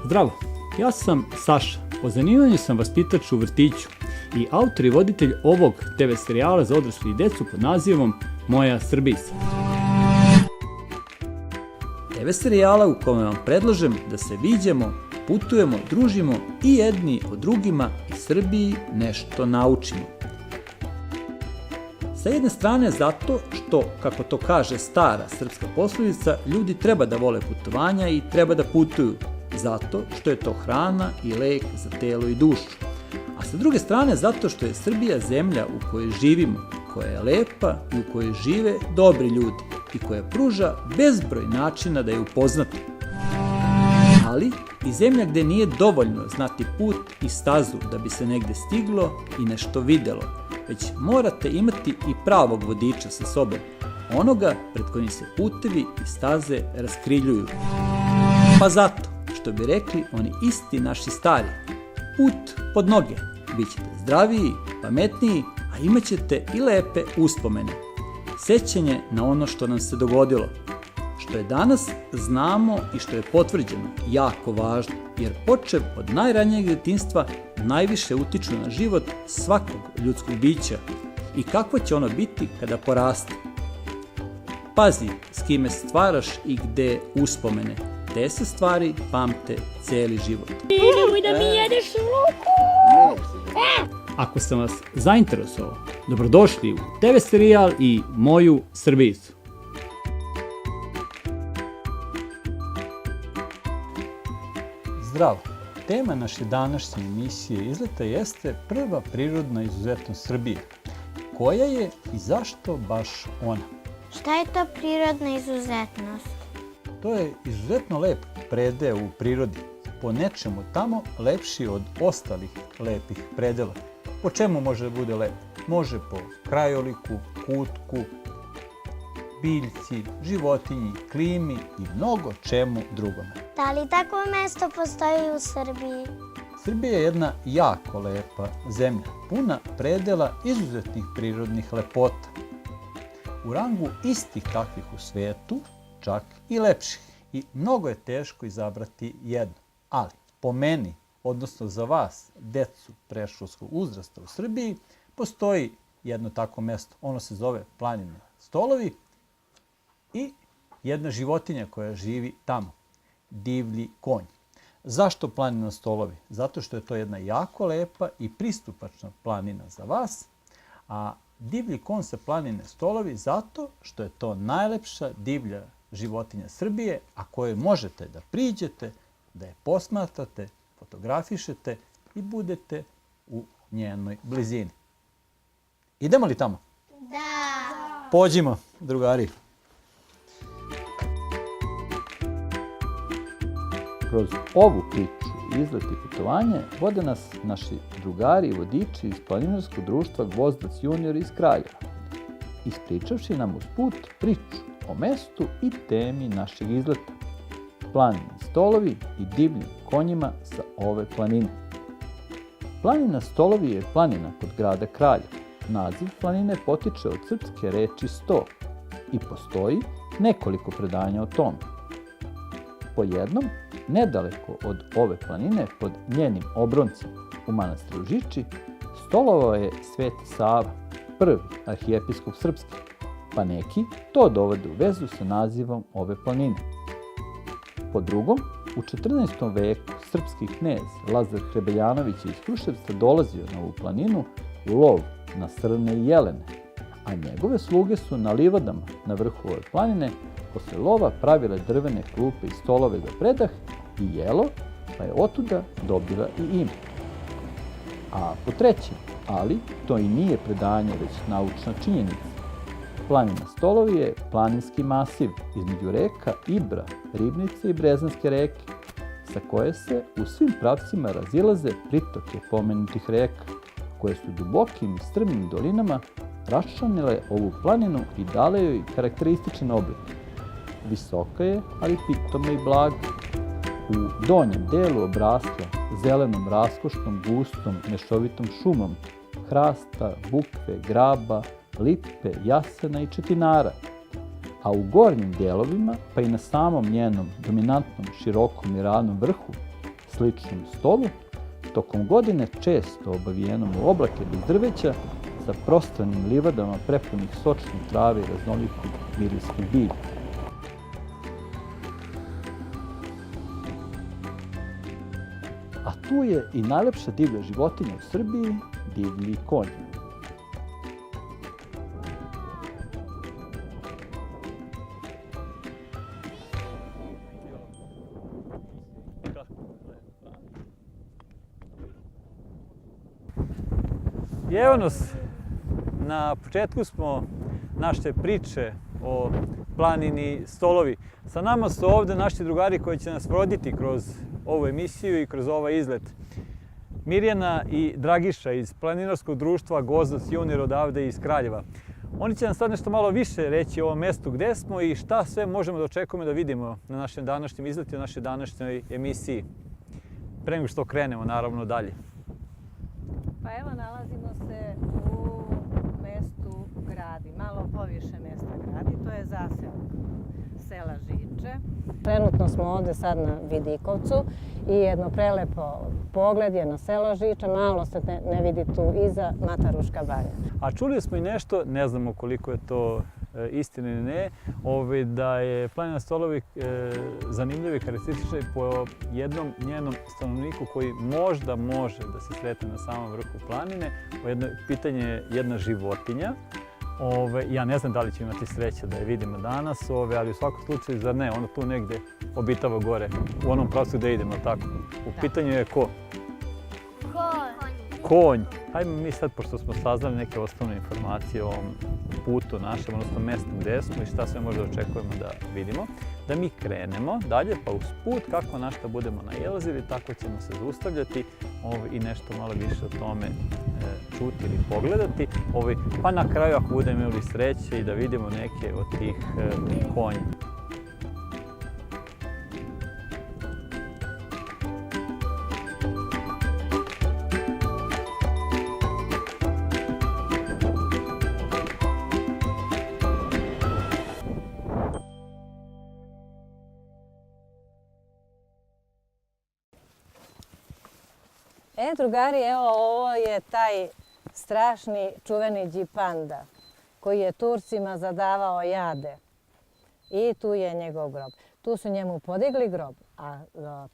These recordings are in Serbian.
Zdravo, ja sam Saša, po zanimanju sam vaspitač u vrtiću i autor i voditelj ovog TV serijala za odraslu i decu pod nazivom Moja Srbica. TV serijala u kome vam predlažem da se viđamo, putujemo, družimo i jedni od drugima i Srbiji nešto naučimo. Sa jedne strane zato što, kako to kaže stara srpska poslovica, ljudi treba da vole putovanja i treba da putuju, zato što je to hrana i lek za telo i dušu. A sa druge strane zato što je Srbija zemlja u kojoj živimo, koja je lepa i u kojoj žive dobri ljudi i koja pruža bezbroj načina da je upoznate. Ali i zemlja gde nije dovoljno znati put i stazu da bi se negde stiglo i nešto videlo, već morate imati i pravog vodiča sa sobom, onoga pred kojim se putevi i staze raskriljuju. Pa zato, što bi rekli oni isti naši stari, put pod noge, bit ćete zdraviji, pametniji, a imat ćete i lepe uspomene, sećanje na ono što nam se dogodilo, što je danas znamo i što je potvrđeno jako važno, jer počev od najranijeg detinjstva najviše utiču na život svakog ljudskog bića i kako će ono biti kada poraste. Pazi s kime stvaraš i gde uspomene, te se stvari pamte celi život. Nemoj da mi jedeš ruku! Ako sam vas zainteresovao, dobrodošli u TV serijal i Moju Srbicu. Zdravo! Tema naše današnje emisije izleta jeste prva prirodna izuzetnost Srbije. Koja je i zašto baš ona? Šta je to prirodna izuzetnost? To je izuzetno lep predeo u prirodi, po nečemu tamo lepši od ostalih lepih predela. Po čemu može da bude lep? Može po krajoliku, kutku, biljci, životinji, klimi i mnogo čemu drugome. Da li takvo mesto postoji u Srbiji? Srbija je jedna jako lepa zemlja, puna predela izuzetnih prirodnih lepota. U rangu istih takvih u svetu, čak i lepših. I mnogo je teško izabrati jedno. Ali, po meni, odnosno za vas, decu predškolskog uzrasta u Srbiji, postoji jedno takvo mesto. Ono se zove Planina Stolovi i jedna životinja koja živi tamo, divlji konj. Zašto Planina Stolovi? Zato što je to jedna jako lepa i pristupačna planina za vas, a divlji konj sa Planine Stolovi zato što je to najlepša divlja životinja Srbije, a kojoj možete da priđete, da je posmatrate, fotografišete i budete u njenoj blizini. Idemo li tamo? Da! Pođimo, drugari. Kroz ovu priču, izlet i putovanje, vode nas naši drugari i vodiči iz planinarskog društva Gvozdac junior iz Kraljeva, ispričavši nam uz put priču o mestu i temi našeg izleta, planini Stolovi i divljim konjima sa ove planine. Planina Stolovi je planina kod grada Kraljeva. Naziv planine potiče od srpske reči sto i postoji nekoliko predanja o tome. Po jednom, nedaleko od ove planine, pod njenim obroncima u manastiru Žiči, stolovao je Sveti Sava, prvi arhijepiskop srpski, pa neki to dovode u vezu sa nazivom ove planine. Po drugom, u 14. veku srpski knez Lazar Hrebeljanović je iz Kruševca dolazio na ovu planinu u lov na srne i jelene, a njegove sluge su na livadama na vrhu ove planine posle lova pravile drvene klupe i stolove za predah i jelo, pa je otuda dobila i ime. A po trećem, ali to i nije predanje, već naučna činjenica, Planina Stolovi je planinski masiv između reka Ibra, Ribnice i Brezanske reke, sa koje se u svim pravcima razilaze pritoke pomenutih reka, koje su dubokim i strmim dolinama raščlanile ovu planinu i dale joj karakterističan oblik. Visoka je, ali pitoma i blaga. U donjem delu obrasla zelenom, raskošnom, gustom, mešovitom šumom hrasta, bukve, graba, lipe, jasena i četinara, a u gornjim delovima, pa i na samom njenom dominantnom, širokom i ravnom vrhu, sličnom stolu, tokom godine često obavijenom u oblake bez drveća, sa prostranim livadama prepunih sočne trave i raznolikog mirisnog bilja. A tu je i najlepša divlja životinja u Srbiji, divlji konj. I evo nas, na početku smo naše priče o planini Stolovi. Sa nama su ovde naši drugari koji će nas voditi kroz ovu emisiju i kroz ovaj izlet. Mirjana i Dragiša iz planinarskog društva Gvozdac junior odavde iz Kraljeva. Oni će nam sad nešto malo više reći o ovom mestu gde smo i šta sve možemo da očekujemo da vidimo na našem današnjem izletu, na našoj današnjoj emisiji. Pre nego što krenemo, naravno, dalje. Pa evo, nalazimo se u mestu Gradi, malo poviše mesta Gradi, to je zaseok sela Žiče. Trenutno smo ovde sad na Vidikovcu i jedno prelepo pogled je na selo Žiče, malo se ne vidi tu iza Mataruška banja. A čuli smo i nešto, ne znamo koliko je to istina ili ne, da je planina Stolovi zanimljiva i karakteristična po jednom njenom stanovniku koji možda može da se sretne na samom vrhu planine. Pitanje je jedna životinja. Ja ne znam da li će imati sreće da je vidimo danas, ali u svakom slučaju, zar ne, ona tu negde obitava gore, u onom pravcu gde idemo, tako? U pitanju je ko? Konj. Hajmo mi sad, pošto smo saznali neke osnovne informacije o ovom putu našem, odnosno mjestu gde smo i šta sve možda očekujemo da vidimo, da mi krenemo dalje, pa uz put, kako na šta budemo nailazili, tako ćemo se zaustavljati i nešto malo više o tome čuti ili pogledati, pa na kraju ako budemo imali sreće i da vidimo neke od tih konja. Drugari, evo ovo je taj strašni čuveni Đipanda koji je Turcima zadavao jade i tu je njegov grob. Tu su njemu podigli grob, a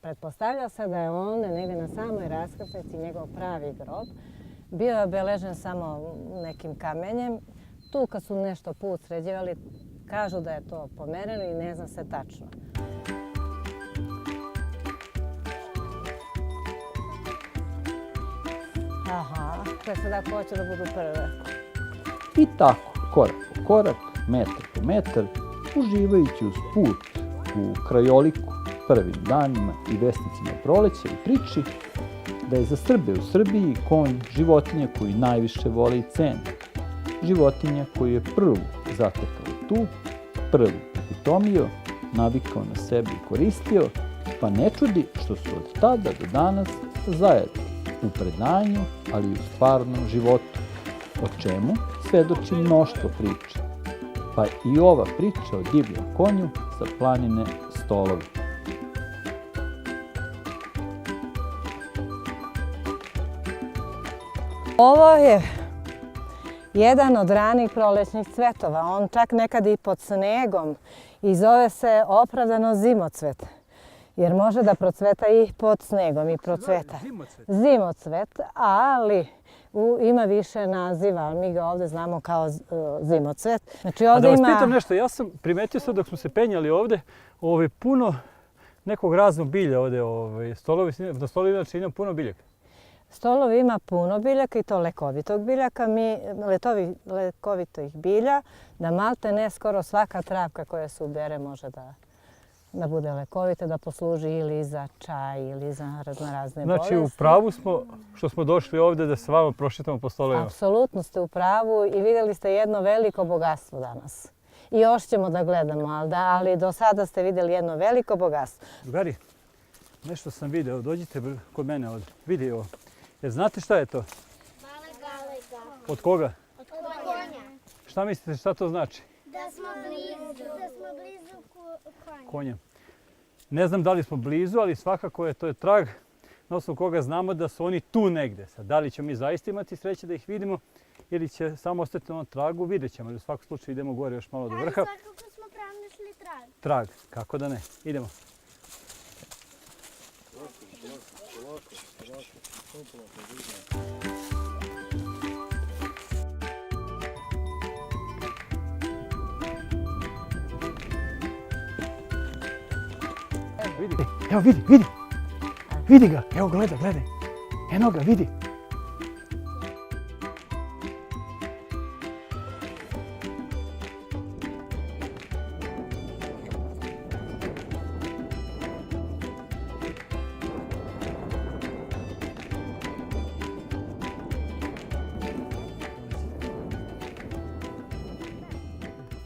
pretpostavlja se da je ovdje negdje na samoj raskrsnici njegov pravi grob. Bio je obeležen samo nekim kamenjem. Tu kad su nešto put sređivali, kažu da je to pomereno i ne zna se tačno. Aha, sve sada hoće da budu prve. I tako, korak po korak, metar po metar, uživajući uz put u krajoliku, prvim danima i vesnicima proleća i priči da je za Srbe u Srbiji konj životinja koju najviše vole i cene. Životinja koju je prvu zatekao tu, prvu utomio, navikao na sebe i koristio, pa ne čudi što su od tada do danas zajedno u predanju, ali i u stvarnom životu, o čemu svedoči mnoštvo priča. Pa i ova priča o divljem konju sa planine Stolovi. Ovo je jedan od ranih prolećnih cvetova. On čak nekad i pod snegom i zove se opravdano zimocvet. Jer može da procveta i pod snegom i procveta. Zimocvet, ali ima više naziva, ali mi ga ovdje znamo kao zimocvet. Znači ovdje ima... Da vas pitam nešto, ja sam primetio sad dok smo se penjali ovdje, puno nekog raznog bilja ovdje, na Stolovi inače ima puno biljaka. Stolovi ima puno biljaka i to lekovitog biljaka, lekovitih bilja, da malte ne skoro svaka travka koja se ubere može da bude lekovita, da posluži ili za čaj ili za razne bolesti. Znači, u pravu smo što smo došli ovdje da se vama prošetamo po Stolovima. Apsolutno ste u pravu i vidjeli ste jedno veliko bogatstvo danas. I još ćemo da gledamo, ali do sada ste vidjeli jedno veliko bogatstvo. Drugari, nešto sam video, dođite kod mene ovdje. Vidi ovo. Jer znate šta je to? Mala galega. Od koga? Od konja. Šta mislite šta to znači? Da smo blizu konja. Konja. Ne znam da li smo blizu, ali svakako je to trag na osnovu koga znamo da su oni tu negde. Sad, da li ćemo mi zaista imati sreće da ih vidimo ili će samo ostati na onom tragu, vidjet ćemo. Ali u svakom slučaju idemo gore još malo do vrha. Ali svakako smo pronašli trag. Trag, kako da ne. Idemo. Vidi, evo vidi, vidi. Vidi ga, evo gledaj, gledaj. Eno ga, vidi.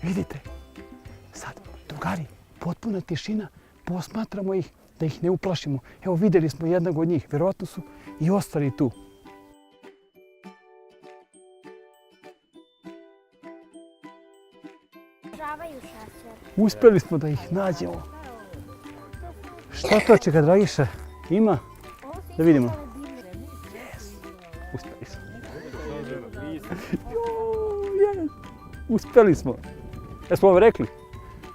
Vidite, sad, drugari, potpuna tišina, posmatramo ih, da ih ne uplašimo. Evo vidjeli smo jednog od njih, vjerojatno su i ostali tu. Žavaju šačer. Uspjeli smo da ih nađemo. Šta to čeka, Dragiša? Ima? Da vidimo. Uspjeli smo. Uspjeli smo. Jesmo vam rekli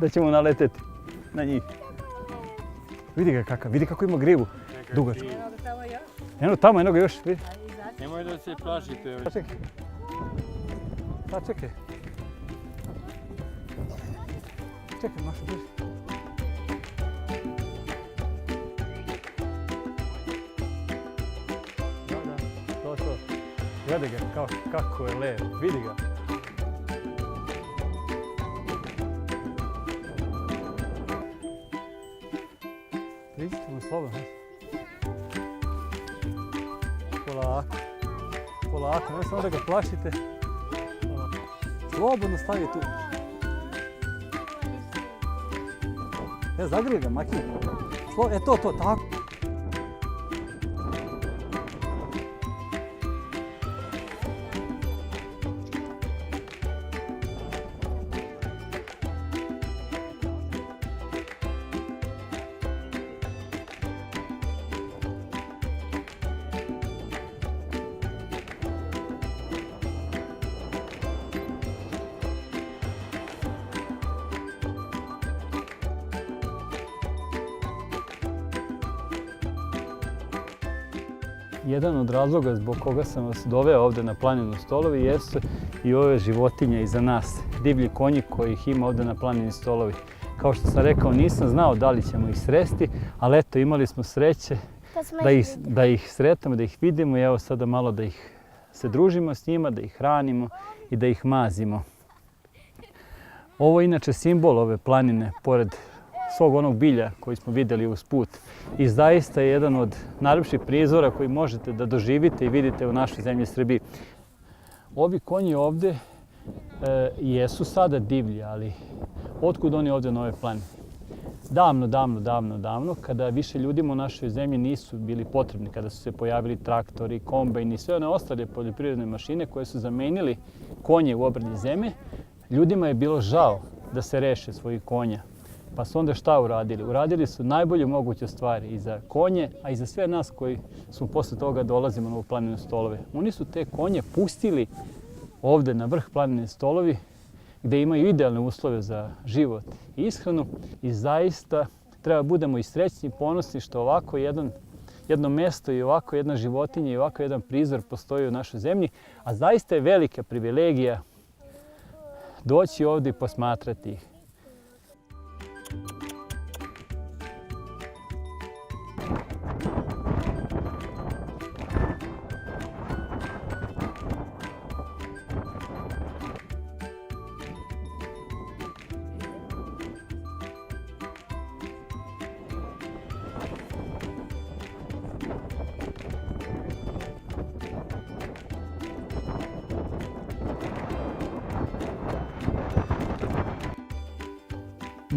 da ćemo naleteti na njih. Vidi ga kakav, vidi kako ima grivu. Dugačku. Eno tamo, eno ga još, vidi. Nemoj da se plašite. Sačekaj. Sačekaj. Čekaj, Mašo, brži. Da, to. Gledaj ga, kako je lep, vidi ga. Priđite mu slobodno. Polako. Polako, nemoj samo da ga plašite. Slobodno stavi tu. Zagrij ga, makni. To, tako. Jedan od razloga zbog koga sam vas doveo ovdje na planinu Stolovi jesu i ove životinje iza nas, divlji konji kojih ima ovdje na planini Stolovi. Kao što sam rekao, nisam znao da li ćemo ih sresti, ali eto, imali smo sreće da ih sretamo, da ih vidimo i evo sada malo da ih se družimo s njima, da ih hranimo i da ih mazimo. Ovo je inače simbol ove planine, pored svog onog bilja koji smo vidjeli uz put. I zaista je jedan od najljepših prizora koji možete da doživite i vidite u našoj zemlji Srbiji. Ovi konji ovdje jesu sada divlji, ali otkud oni ovdje na ovoj planini? Davno, kada više ljudima u našoj zemlji nisu bili potrebni, kada su se pojavili traktori, kombajni i sve one ostale poljoprivredne mašine koje su zamenili konje u obradi zemlje, ljudima je bilo žao da se reše svojih konja. Pa su onda šta uradili? Uradili su najbolje moguće stvari i za konje, a i za sve nas koji smo posle toga dolazimo na ovu planinu Stolove. Oni su te konje pustili ovdje na vrh planine Stolovi, gdje imaju idealne uslove za život i ishranu i zaista treba budemo i srećni i ponosni što ovako jedno mesto i ovako jedna životinja i ovako jedan prizor postoji u našoj zemlji, a zaista je velika privilegija doći ovdje i posmatrati ih.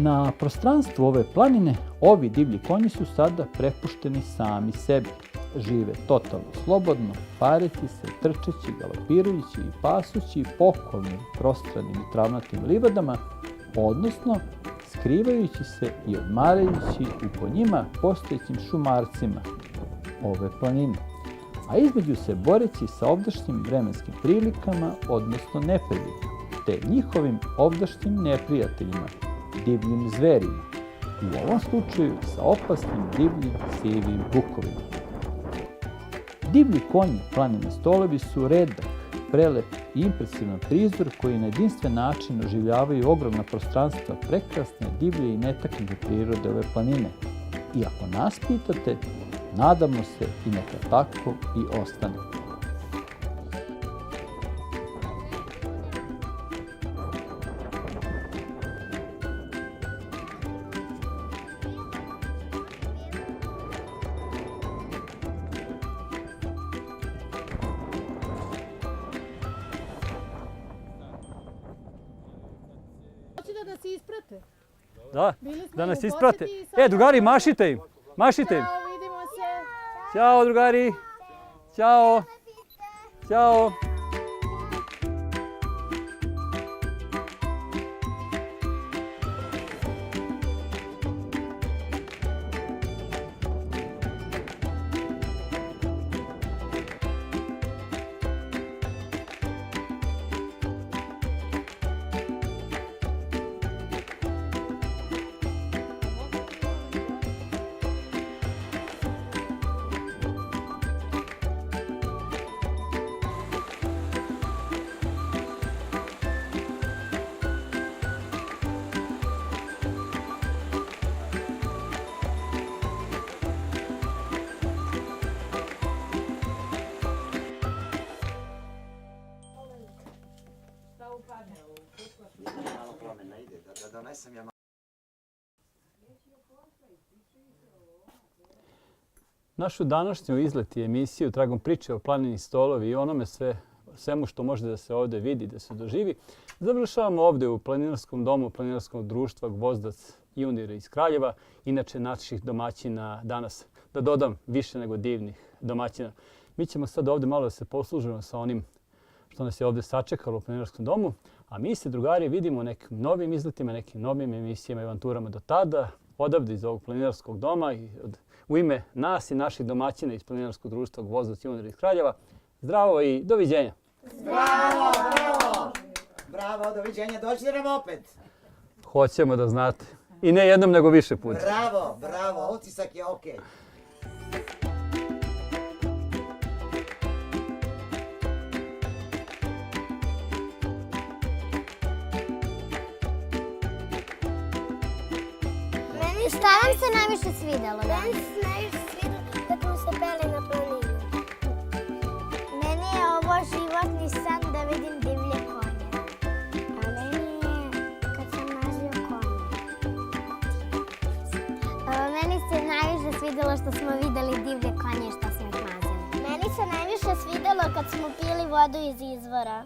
Na prostranstvu ove planine ovi divlji konji su sada prepušteni sami sebi. Žive totalno slobodno, pareći se, trčeći, galopirajući i pasući pokolnim, prostranim i travnatim livadama, odnosno skrivajući se i odmarajući u po njima postojećim šumarcima. ove planine, a između se boreći sa ovdašnjim vremenskim prilikama, odnosno neprilikama, te njihovim ovdašnjim neprijateljima, divljim zverima, u ovom slučaju sa opasnim divljim sivim vukovima. Divlji konji planine stolovi su redak, prelep i impresivan prizor koji na jedinstven način oživljavaju ogromna prostranstva prekrasne, divlje i netaknute prirode ove planine. I ako nas pitate, nadamo se i neka tako i ostane. Hoćete da se isprate? Da, Bili smo da i nas u isprate. posjeti i sad- Drugari, mašite im! Mašite im! Ćao, vidimo se. Ćao, drugari! Ćao! Ćao! Našu današnju izlet i emisiju tragom priče o planini stolovi i onome svemu što može da se ovde vidi, da se doživi, završavamo ovde u planinarskom domu Planinarskog društva Gvozdac Junior iz Kraljeva, inače naših domaćina danas, da dodam, više nego divnih domaćina. Mi ćemo sad ovde malo da se poslužimo sa onim što nas je ovde sačekalo u Planinarskom domu, a mi se, drugari, vidimo u nekim novim izletima, nekim novim emisijama i avanturama do tada, odavde iz ovog Planinarskog doma i u ime nas i naših domaćina iz Planinarskog društva Gvozdac Junior iz Kraljeva. Zdravo i doviđenja! Bravo, bravo! Bravo, doviđenja, dođite nam opet. Hoćemo da znate. I ne jednom, nego više puta. Bravo, bravo, otisak je okej. Šta vam se najviše svidelo? Meni se najviše svidelo kad smo se peli na planinu. Meni je ovo životni san da vidim divlje konje. A meni je kad sam mazio konje. Meni se najviše svidelo što smo videli divlje konje što smo ih mazili. Meni se najviše svidelo kad smo pili vodu iz izvora.